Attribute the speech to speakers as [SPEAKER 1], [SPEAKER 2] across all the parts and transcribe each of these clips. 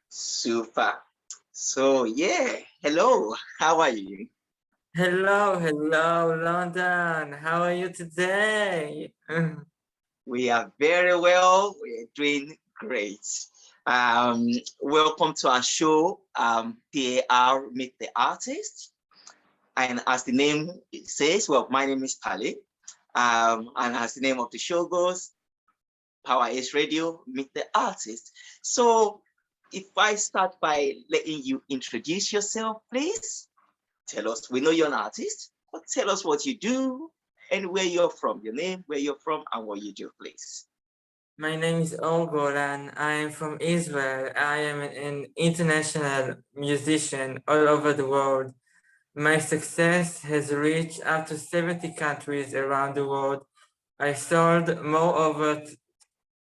[SPEAKER 1] Super. So yeah, hello. How are you?
[SPEAKER 2] Hello, London. How are you today?
[SPEAKER 1] We are very well. We're doing great. Um, Welcome to our show, PAR Meet the Artist. And as the name says, well, my name is Pali. And as the name of the show goes, powerace Radio Meet the Artist. So if I start by letting you introduce yourself, please. Tell us, we know you're an artist, but tell us what you do and where you're from, your name, where you're from, and what you do, please.
[SPEAKER 2] My name is Golan. I am from Israel. I am an international musician all over the world. My success has reached up to 70 countries around the world. I sold more over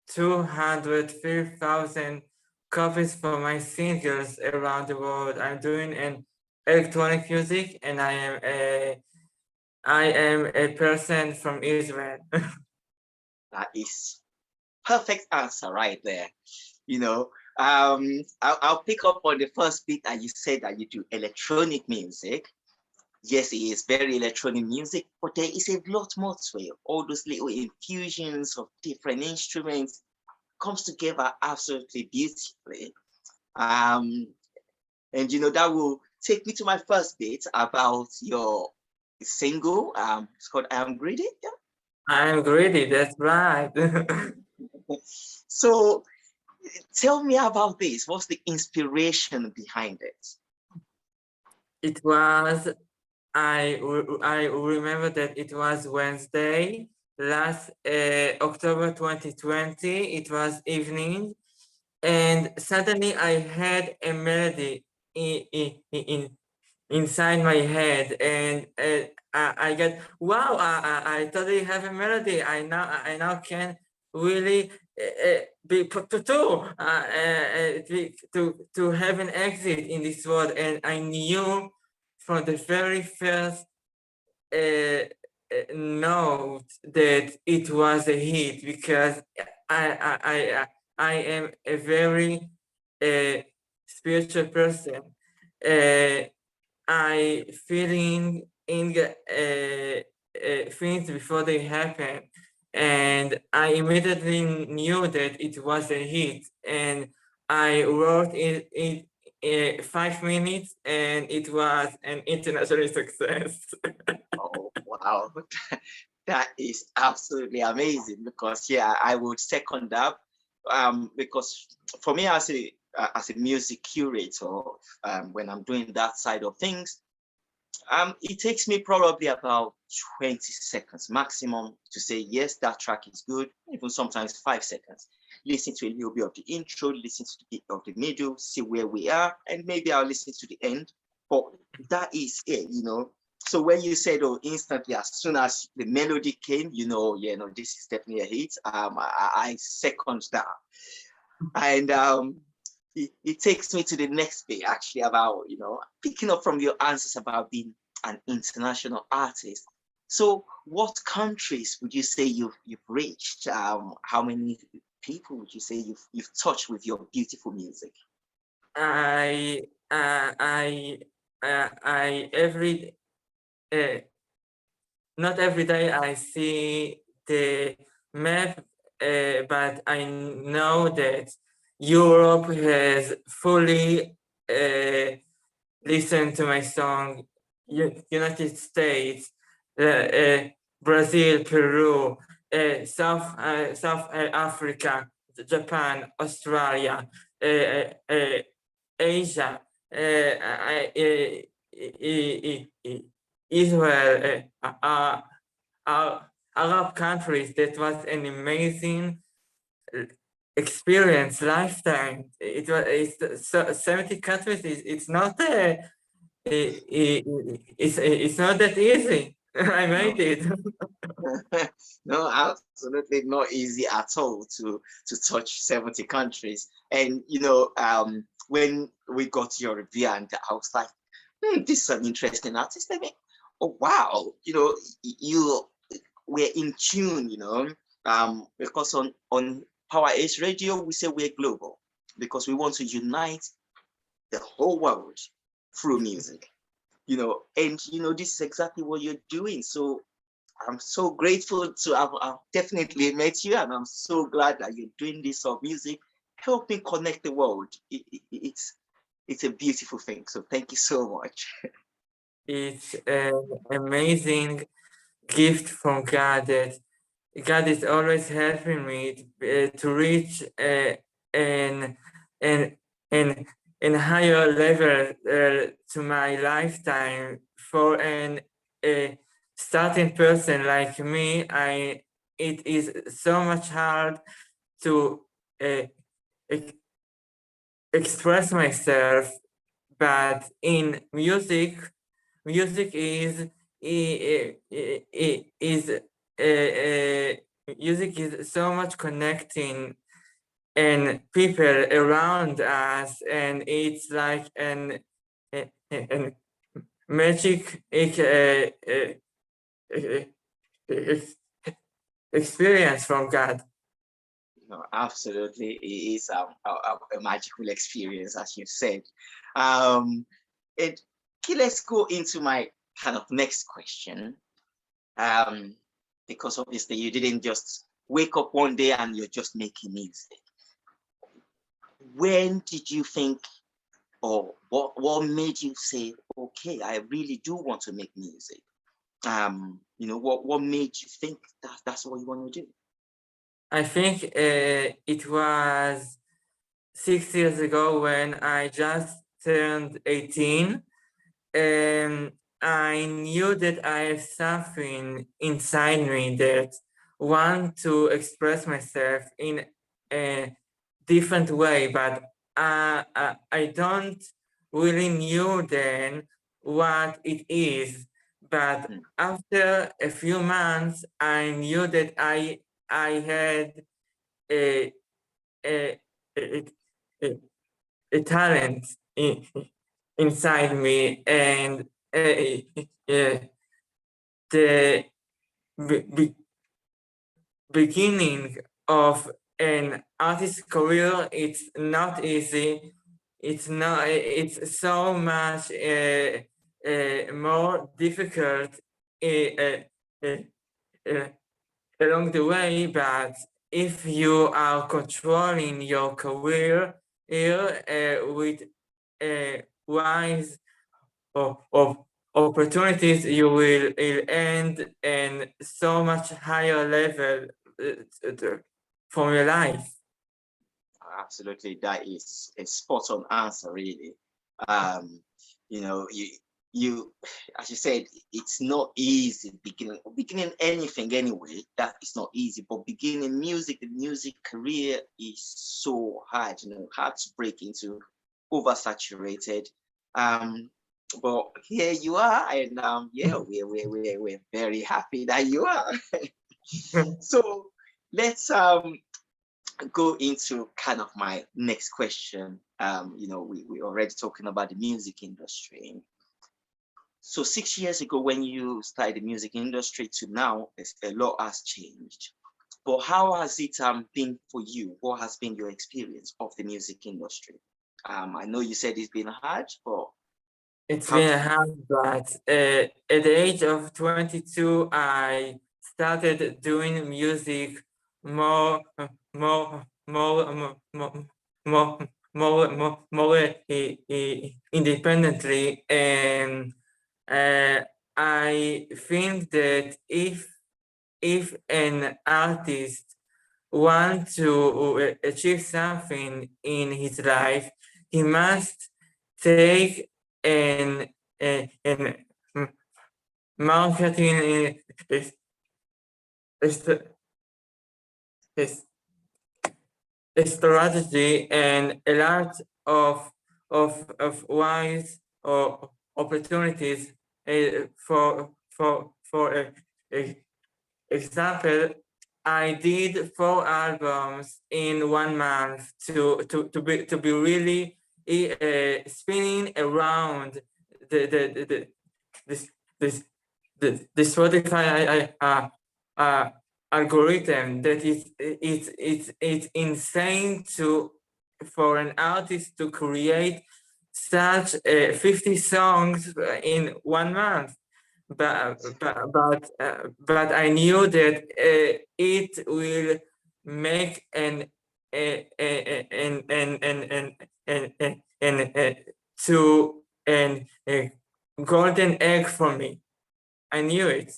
[SPEAKER 2] 250,000 copies for my singles around the world. I'm doing an electronic music and I am a person from Israel.
[SPEAKER 1] That is perfect answer right there. You know, I'll pick up on the first bit that you said that you do electronic music. Yes, it is very electronic music, but there is a lot more to it. All those little infusions of different instruments comes together absolutely beautifully. Um, and that will take me to my first bit about your single. It's called I Am Greedy. Yeah.
[SPEAKER 2] I'm greedy, that's right.
[SPEAKER 1] So tell me about this. What's the inspiration behind it?
[SPEAKER 2] It was, I remember that it was Wednesday, last October 2020. It was evening, and suddenly I had a melody inside my head, and I get wow! I totally have a melody. I now can really be put to have an exit in this world, and I knew from the very first note that it was a hit because I I I I I am a very spiritual person. Uh, I feeling in things before they happen, and I immediately knew that it was a hit, and I wrote it in 5 minutes, and it was an international success.
[SPEAKER 1] Oh, wow. That is absolutely amazing because yeah, I would second that. Because for me as a music curator, when I'm doing that side of things, it takes me probably about 20 seconds maximum to say, yes, that track is good, even sometimes 5 seconds. Listen to a little bit of the intro, listen to the bit of the middle, see where we are, and maybe I'll listen to the end. But that is it. So when you said, oh, instantly, as soon as the melody came, yeah, no, this is definitely a hit. I second that. And it takes me to the next bit actually about picking up from your answers about being an international artist. So what countries would you say you've reached? How many people would you say you've touched with your beautiful music?
[SPEAKER 2] I I every uh, not every day I see the map, but I know that Europe has fully listened to my song. United States, Brazil, Peru, South Africa, Japan, Australia, uh, uh, Asia, Israel, Arab countries. That was an amazing experience, lifetime. It's 70 countries. It's not it's not that easy. I
[SPEAKER 1] No.
[SPEAKER 2] made it.
[SPEAKER 1] No, absolutely not easy at all to touch 70 countries. And when we got your review, and I was like, this is an interesting artist. I mean, oh wow, you were in tune, because on Power Age Radio we say we're global. because we want to unite the whole world through music. And this is exactly what you're doing. So I'm so grateful to have definitely met you, and I'm so glad that you're doing this sort of music, helping connect the world. It's a beautiful thing. So thank you so much.
[SPEAKER 2] It's an amazing gift from God that God is always helping me to reach an an an an higher level to my lifetime. For an starting person like me, it is so much hard to uh, express myself, but in music, music is music is so much connecting and people around us, and it's like an magic experience from God.
[SPEAKER 1] No, absolutely, it is a magical experience, as you said. Um, and okay, let's go into my kind of next question. Because obviously you didn't just wake up one day and you're just making music. When did you think, or what made you say, okay, I really do want to make music? What made you think that that's what you want to do?
[SPEAKER 2] I think it was 6 years ago when I just turned 18. I knew that I have something inside me that want to express myself in a different way, but I don't really knew then what it is. But after a few months, I knew that I had a a, a, a, a talent inside me, and the be beginning of an artist career, it's not easy. It's so much more difficult uh, uh, uh, along the way, but if you are controlling your career here with wise of opportunities, you will end in so much higher level from your life.
[SPEAKER 1] Absolutely, that is a spot on answer, really. Um, you as you said, it's not easy beginning anything anyway. That is not easy, but beginning music, the music career is so hard, hard to break into, oversaturated. But here you are, and yeah, we're very happy that you are. So let's go into kind of my next question. We already talking about the music industry. So 6 years ago, when you started the music industry to now, a lot has changed. But how has it been for you? What has been your experience of the music industry? I know you said it's been hard, but
[SPEAKER 2] it's been hard, but at the age of 22, I started doing music more, more, more, more, more, more independently, and I think that if an artist wants to achieve something in his life, he must take an marketing strategy and a lot of wise or opportunities for example. I did 4 albums in 1 month to be really spinning around the this this the Spotify algorithm that is it's insane to for an artist to create such 50 songs in 1 month. But I knew that it will make an golden egg for me. I knew it.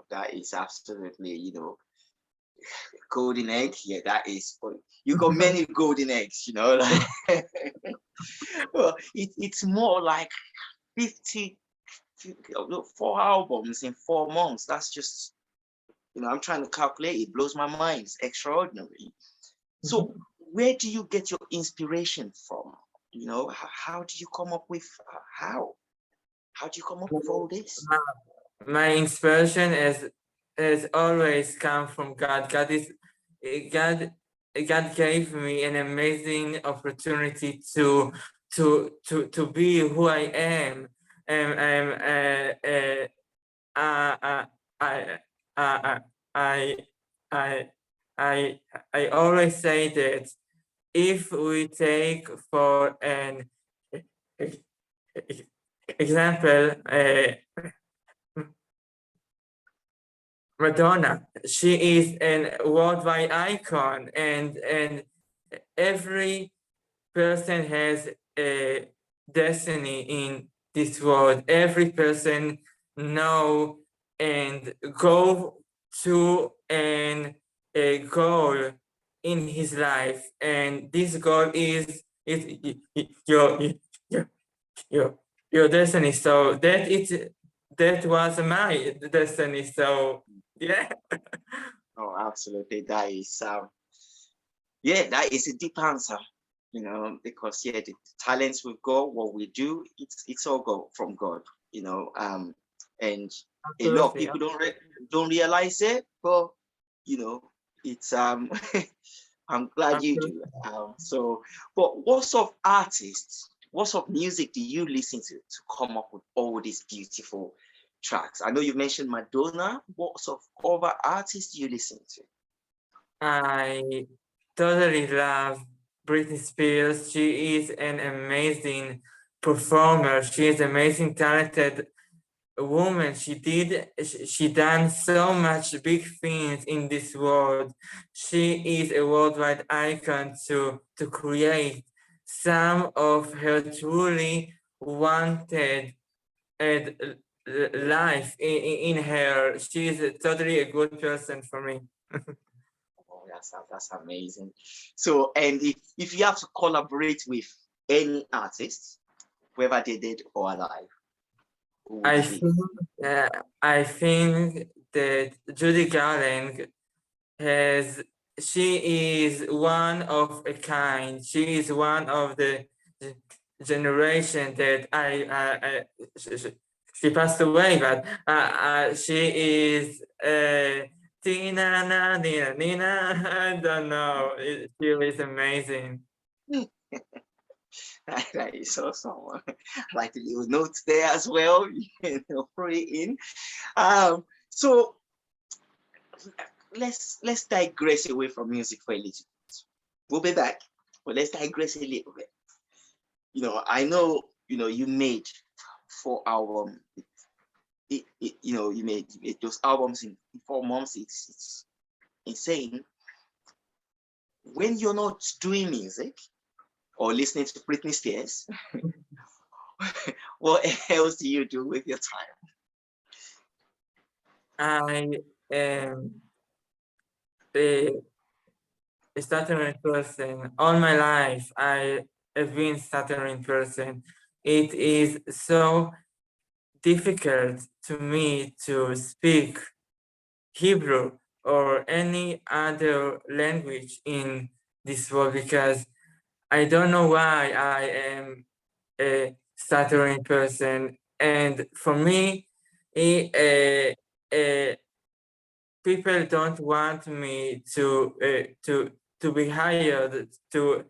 [SPEAKER 1] That is absolutely, golden egg. Yeah, that is. You got many golden eggs, like. Well, it's more like 4 albums in 4 months. That's just, I'm trying to calculate. It blows my mind. It's extraordinary. So where do you get your inspiration from? How do you come up with how do you come up with all this?
[SPEAKER 2] My inspiration has always come from God. God gave me an amazing opportunity to be who I am. And I I I always say that if we take for an example, Madonna, she is a worldwide icon, and every person has a destiny in this world. Every person know and go to a goal in his life, and this goal is your your destiny. So that was my destiny. So yeah.
[SPEAKER 1] Oh, absolutely. That is that is a deep answer, because the talents we've got, what we do, it's all go from God, and a lot of
[SPEAKER 2] Absolutely.
[SPEAKER 1] people don't realize it, but it's I'm glad you do. So, but what sort of artists, what sort of music do you listen to come up with all these beautiful tracks? I know you mentioned Madonna. What sort of other artists do you listen to?
[SPEAKER 2] I totally love Britney Spears. She is an amazing performer. She is amazing, talented woman. She done so much big things in this world. She is a worldwide icon to create some of her truly wanted and life in her. She is totally a good person for me.
[SPEAKER 1] Oh, that's amazing. So, and if you have to collaborate with any artist, whether they're dead or alive, who would
[SPEAKER 2] I
[SPEAKER 1] it be?
[SPEAKER 2] think I think that Judy Garland has she is one of a kind. She is one of the generation that she passed away, but she is Tina na Nina Nina. I don't know. She is amazing.
[SPEAKER 1] That is awesome. Like the little notes there as well. Put it in. So let's digress away from music for a little bit. We'll be back, but let's digress a little bit. I know you made 4 albums. You made those albums in 4 months. It's insane. When you're not doing music or listening to Britney Spears, what else do you do with your time?
[SPEAKER 2] I am a stuttering person. All my life, I have been stuttering person. It is so difficult to me to speak Hebrew or any other language in this world because I don't know why I am a stuttering person. And for me, people don't want me to be hired to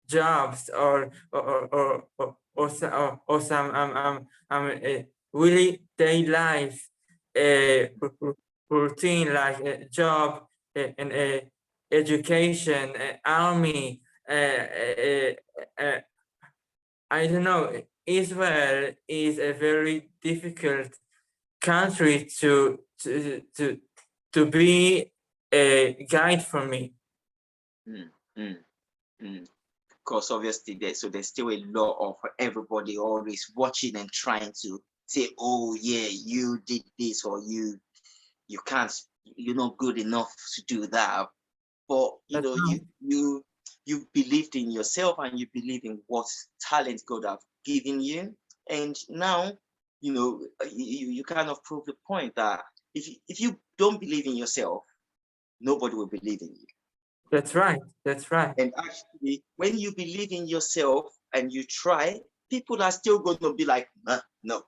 [SPEAKER 2] jobs or some really day life routine like a job and education, army, I don't know. Israel is a very difficult country to be a guide for me.
[SPEAKER 1] Mm, mm, mm. Because obviously there's still a lot of everybody always watching and trying to say, oh yeah, you did this, or you can't, you're not good enough to do that. But you
[SPEAKER 2] That's
[SPEAKER 1] know,
[SPEAKER 2] right.
[SPEAKER 1] you believed in yourself, and you believe in what talent God have given you. And now, you know, you kind of prove the point that if you don't believe in yourself, nobody will believe in you.
[SPEAKER 2] That's right. That's right.
[SPEAKER 1] And actually, when you believe in yourself and you try, people are still going to be like, nah, no.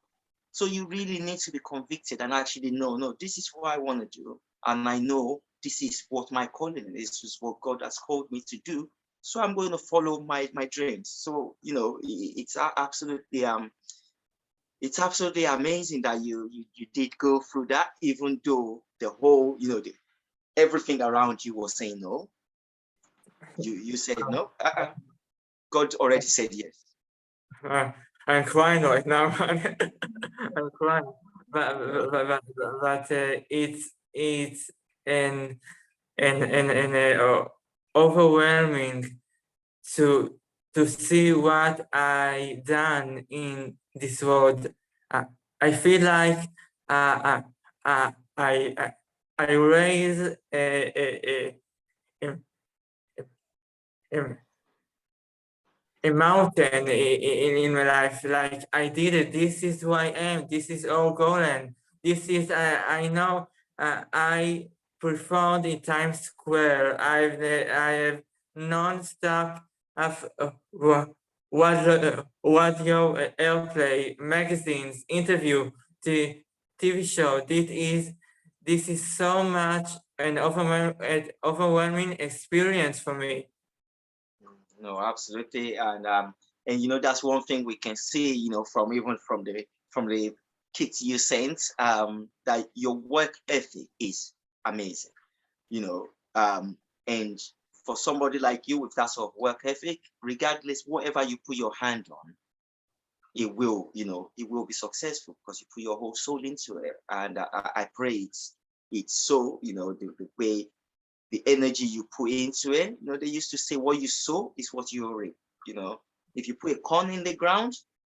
[SPEAKER 1] So you really need to be convicted and actually know, no, this is what I want to do. And I know this is what my calling is, this is what God has called me to do. So I'm going to follow my dreams. So, you know, it's absolutely amazing that you did go through that, even though the whole, you know, everything around you was saying no. You said no. God already said yes.
[SPEAKER 2] I'm crying right now. I'm crying, but it's and overwhelming to see what I done in this world. I, I feel like uh, uh, I raise a, a, a mountain in my life. Like I did it. This is who I am. This is all Golan. This is I know. I performed in Times Square. I have non-stop of radio, airplay, magazines, interview, the TV show. This is so much an overwhelming experience for me.
[SPEAKER 1] No, absolutely. And you know, that's one thing we can see, you know, from even from the kits you sent, that your work ethic is amazing, you know. And for somebody like you with that sort of work ethic, regardless whatever you put your hand on, it will, you know, it will be successful because you put your whole soul into it. And I pray it's so, you know, the way, the energy you put into it. You know, they used to say, what you sow is what you reap. You know, if you put a corn in the ground,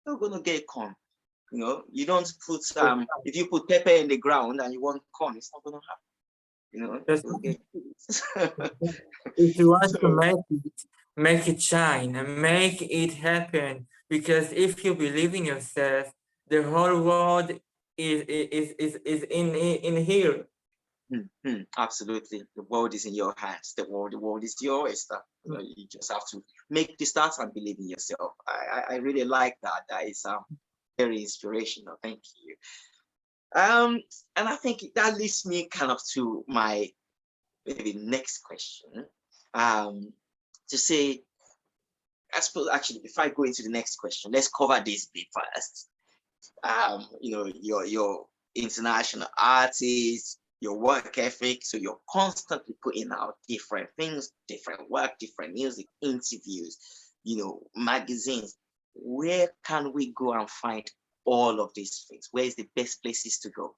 [SPEAKER 1] you're gonna get corn. You know, you don't put if you put pepper in the ground and you want corn, it's not gonna happen. You know,
[SPEAKER 2] That's
[SPEAKER 1] you'll get
[SPEAKER 2] if you want to
[SPEAKER 1] so
[SPEAKER 2] make it shine and make it happen. Because if you believe in yourself, the whole world is in here.
[SPEAKER 1] absolutely, the world is in your hands. The world is yours. You know, you just have to make the start and believe in yourself. I really like that. That is very inspirational. Thank you. And I think that leads me kind of to my maybe next question. To say, I suppose actually before I go into the next question, let's cover this bit first. You know, your international artist, your work ethic. So you're constantly putting out different things, different work, different music, interviews, you know, magazines. Where can we go and find all of these things? Where is the best places to go?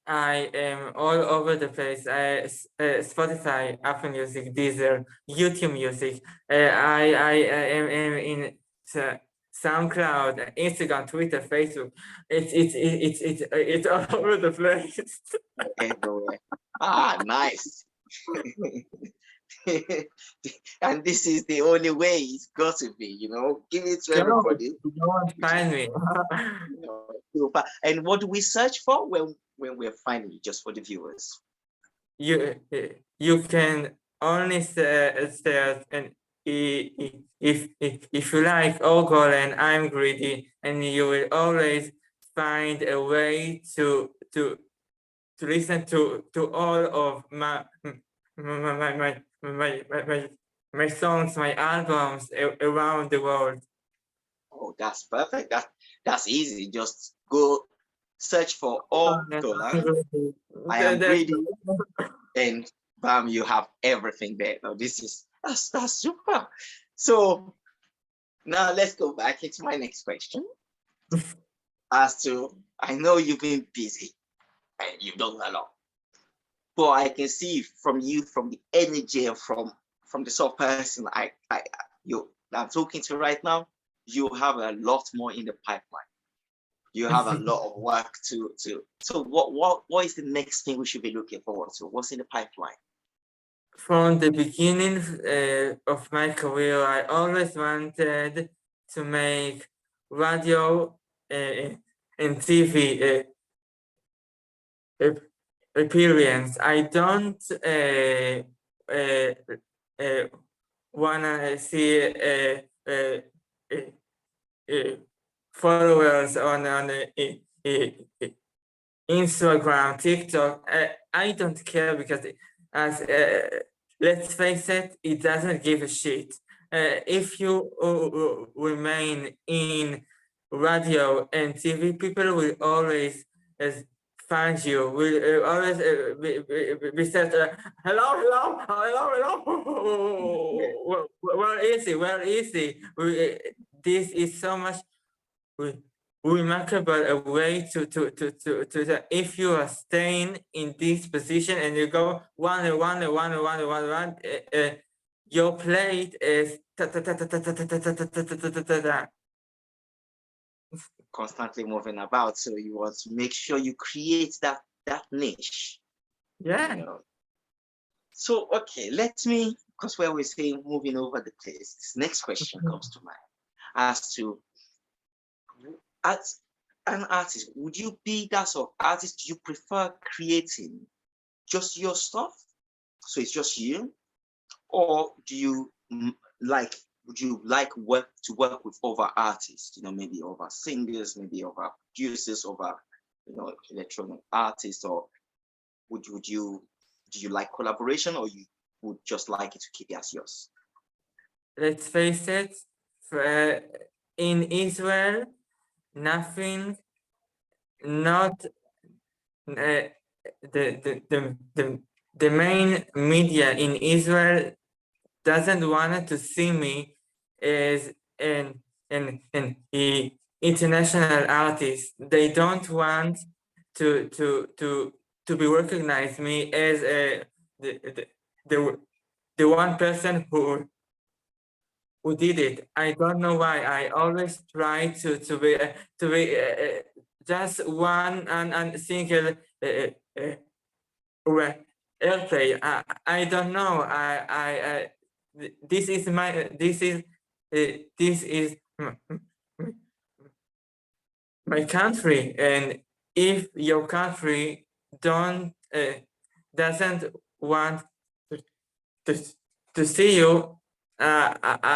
[SPEAKER 2] I am all over the place. Spotify, Apple Music, Deezer, YouTube Music. I am in uh, SoundCloud, Instagram, Twitter, Facebook. It's all over the place.
[SPEAKER 1] Everywhere. Ah, nice. And this is the only way it's got to be, you know, give it to everybody.
[SPEAKER 2] Go and find me.
[SPEAKER 1] You know, and what do we search for when we're finding it, just for the viewers?
[SPEAKER 2] You can only say and if you like alcohol and I'm greedy, and you will always find a way to listen to all of my songs, my albums around the world.
[SPEAKER 1] Oh, that's perfect. That's easy. Just go search for all Golan. I am greedy, and bam, you have everything there. Now, this is That's super. So now let's go back into my next question. As to, I know you've been busy and you've done a lot, but I can see from you, from the energy and from the sort of person I'm talking to right now, you have a lot more in the pipeline. You have a lot of work to. So what is the next thing we should be looking forward to? What's in the pipeline?
[SPEAKER 2] From the beginning of my career, I always wanted to make radio and TV appearance. I don't wanna see followers on Instagram, TikTok. I don't care because as let's face it, it doesn't give a shit. If you remain in radio and TV, people will always find you. Will always be said, hello, hello, hello, hello. Where is he? Where is he? This is so much remarkable a way to if you are staying in this position and you go one, your plate is
[SPEAKER 1] constantly moving about. So you want to make sure you create that niche.
[SPEAKER 2] Yeah.
[SPEAKER 1] You know? So okay, let me, because where we're saying moving over the place, this next question comes to mind as to, as an artist, would you be that sort of artist? Do you prefer creating just your stuff, so it's just you, or do you would you like to work with other artists? Maybe other singers, maybe other producers, other electronic artists, or do you like collaboration, or you would just like it to keep it as yours?
[SPEAKER 2] Let's face it, in Israel, nothing, not the main media in Israel doesn't want to see me as an international artist. They don't want to be recognized me as the one person who did it. I don't know why. I always try to be just one and single airplay. I don't know. This is my country, and if your country doesn't want to see you, I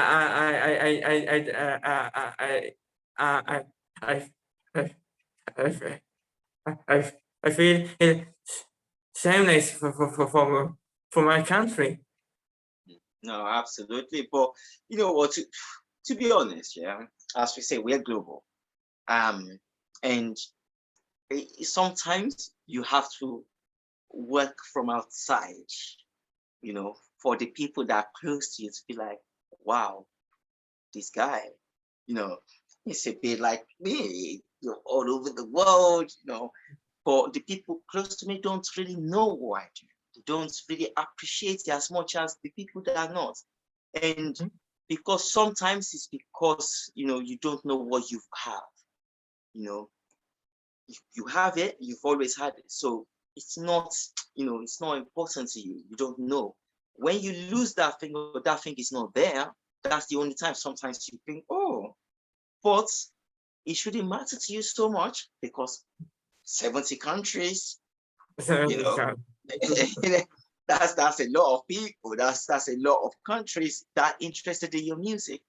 [SPEAKER 2] feel shameless for my country.
[SPEAKER 1] No, absolutely. But you know what? To be honest, yeah, as we say, we're global, and sometimes you have to work from outside, for the people that are close to you to be like, wow, this guy, it's a bit like me, all over the world, but the people close to me don't really know who I do. They don't really appreciate it as much as the people that are not. And because sometimes it's because, you don't know what you have, you have it, you've always had it. So it's not, it's not important to you. You don't know. When you lose that thing, or that thing is not there, that's the only time sometimes you think, oh, but it shouldn't matter to you so much because 70 countries, that's a lot of people, that's a lot of countries that are interested in your music.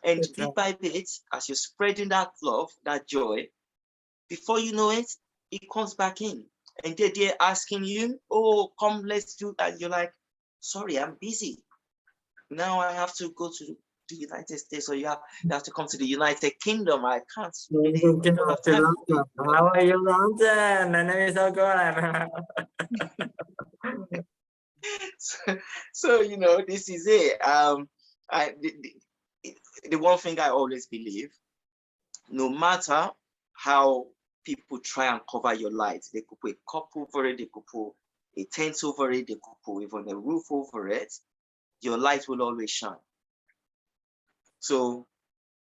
[SPEAKER 1] And bit by bit, as you're spreading that love, that joy, before you know it, it comes back in. And they're asking you, oh, come, let's do that. You're like, sorry, I'm busy. Now I have to go to the United States, or you have to come to the United Kingdom. I can't really
[SPEAKER 2] How are you, London? My name is Golan.
[SPEAKER 1] So, you know, this is it. I the one thing I always believe, no matter how people try and cover your light, they could put a cup over it, they could put a tent over it, they could put even a roof over it, your light will always shine. So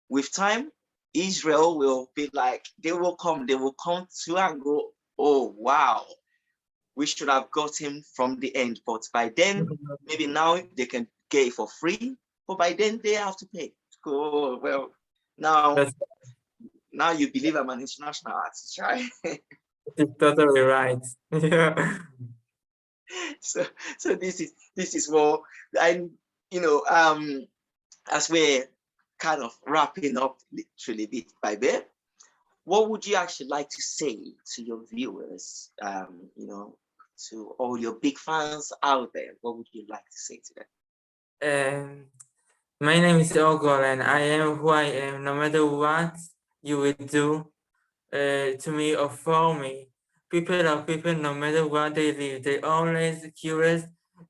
[SPEAKER 1] with time, Israel will be like, they will come to and go, oh wow, we should have got him from the end. But by then, maybe now they can get it for free, but by then they have to pay. Oh, well,
[SPEAKER 2] That's
[SPEAKER 1] now you believe I'm an international artist, right?
[SPEAKER 2] totally right. Yeah.
[SPEAKER 1] so so this is what I, you know, as we're kind of wrapping up literally bit by bit, what would you actually like to say to your viewers, you know, to all your big fans out there? What would you like to say to them?
[SPEAKER 2] My name is Golan. I am who I am, no matter what you will do to me or for me. People are people, no matter what they live. They're always curious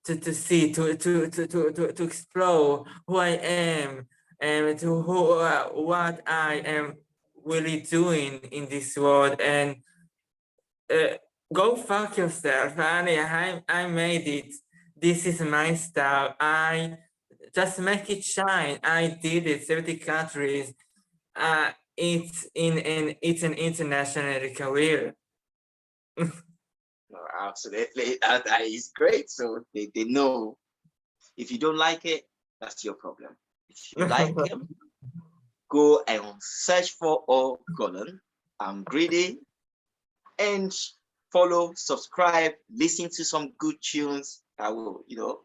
[SPEAKER 2] to see, to explore who I am and to who what I am really doing in this world. And go fuck yourself, honey. I made it. This is my style. I just make it shine. I did it. 70 countries. It's an international career.
[SPEAKER 1] No, absolutely, that is great. So they know if you don't like it, that's your problem. If you like him, go and search for Golan. I'm greedy, and follow, subscribe, listen to some good tunes. I will, you know,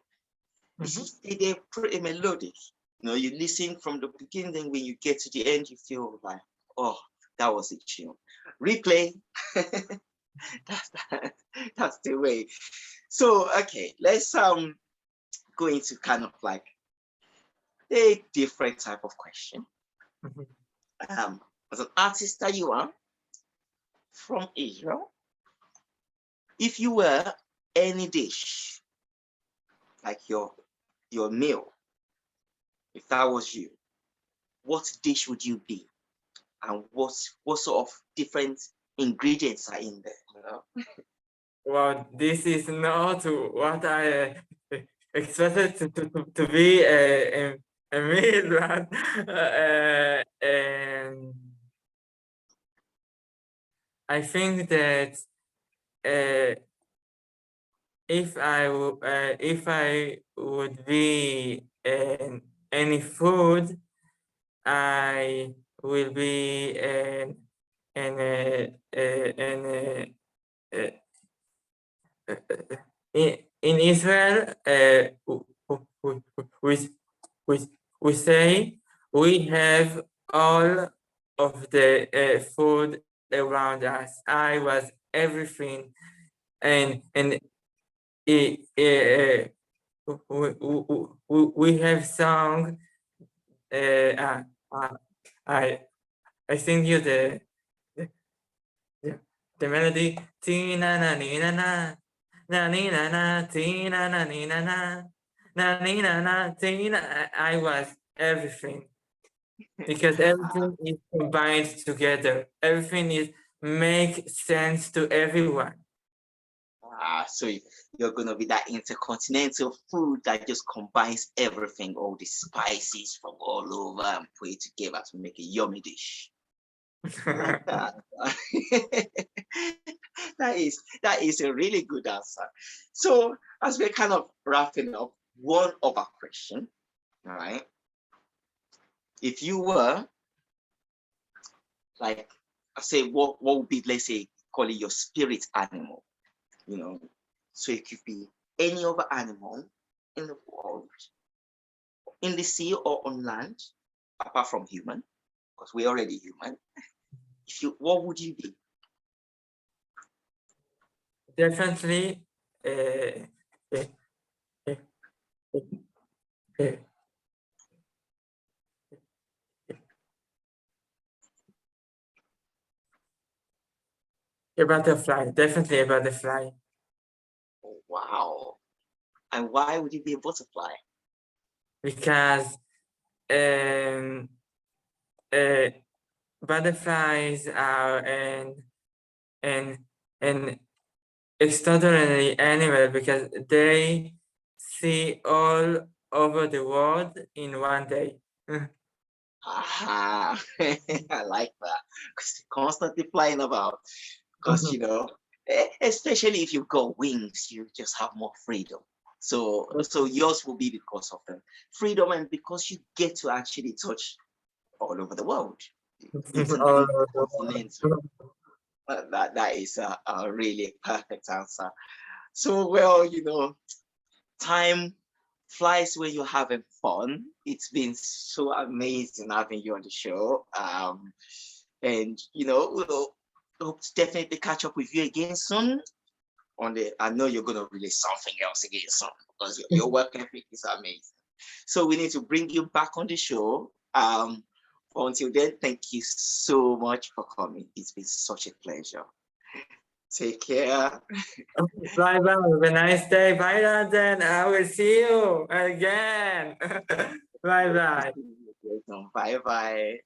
[SPEAKER 1] they're pretty melodic. You know, you listen from the beginning, then when you get to the end, you feel like, oh, that was a tune. Replay. that's, that's the way. So, okay, let's go into kind of like a different type of question. As an artist that you are from Israel, if you were any dish, like your meal, if that was you, what dish would you be? And what sort of different ingredients are in there, you know?
[SPEAKER 2] Well, this is not what I expected to be a meal, right? And I think that uh, if I would be any food, I will be an uh, in Israel, we, we, we say we have all of the food around us. I was everything, and we have song. Uh, uh, I I sing you the, the melody. Tina na ni na na na ni na na tina na ni na na na ni na na tina. I was everything because everything is combined together. Everything is make sense to everyone.
[SPEAKER 1] So you're gonna be that intercontinental food that just combines everything, all the spices from all over, and put it together to make a yummy dish. I like that. That is a really good answer. So as we're kind of wrapping up, one other question, all right? If you were like, I say, what would be, let's say, call it your spirit animal, you know? So it could be any other animal in the world, in the sea or on land, apart from human, because we're already human. If you, what would you be?
[SPEAKER 2] Definitely. Uh, uh, uh, uh, a butterfly. Definitely a butterfly.
[SPEAKER 1] Wow. And why would you be a butterfly?
[SPEAKER 2] Because um, uh, butterflies are an extraordinary animal because they see all over the world in one day.
[SPEAKER 1] Aha, I like that. Because they're constantly flying about. Because, especially if you've got wings, you just have more freedom. So yours will be because of the freedom and because you get to actually touch all over the world.
[SPEAKER 2] All
[SPEAKER 1] Even
[SPEAKER 2] over the
[SPEAKER 1] continents.
[SPEAKER 2] world.
[SPEAKER 1] That is a really perfect answer. So, well, time flies when you're having fun. It's been so amazing having you on the show. And we'll hope to definitely catch up with you again soon. I know you're gonna release something else again soon because your work ethic is amazing. So we need to bring you back on the show. Until then, thank you so much for coming. It's been such a pleasure. Take care.
[SPEAKER 2] Bye bye. Have a nice day. Bye, London. I will see you again. Bye bye.
[SPEAKER 1] Bye bye.